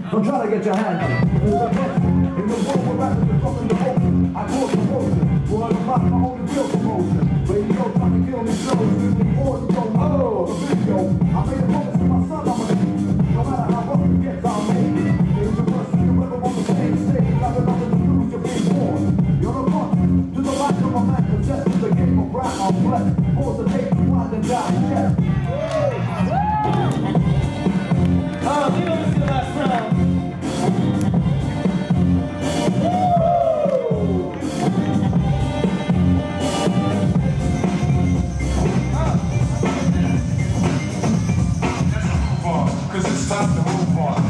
I'm trying to get your hand in the world where rappers are dropping the ocean. I cause promotion. Boy, I'm not my only real promotion. Radio trying to kill me shows. Give me more to go. Oh, the video. I made a promise to my son I'm gonna do. No matter how rough it gets, I'll make it. There's the worst thing you ever on the same stage. I've been on the news, you're being born. You're a fuck to the right of my man. Possessed with the game of rap, I'm blessed. Pause the tape, wind and down, chest. Leave us to the last round. It's time to move on.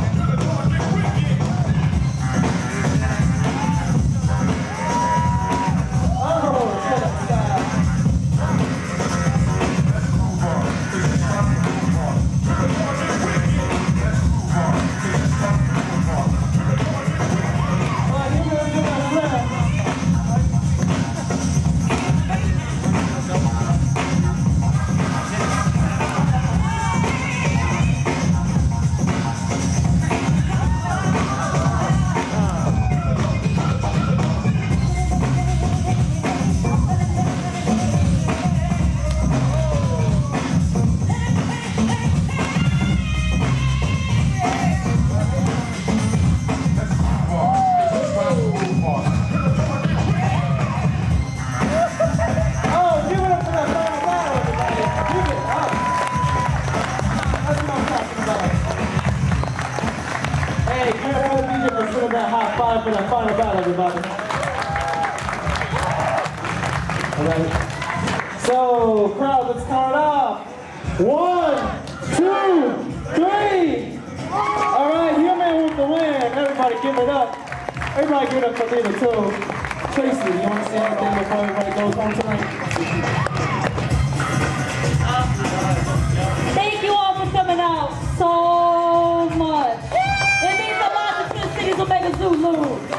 Hey, give it up for the DJ for spinning that high five for that final battle, everybody. Alright. So, crowd, let's count off. 1, 2, 3. Alright, Human with the win. Everybody give it up. Everybody give it up for Leader 2. Tracy, you want to say anything before everybody goes home tonight? Thank you all for coming out so much. It means a lot to Twin Cities Omega Zulu.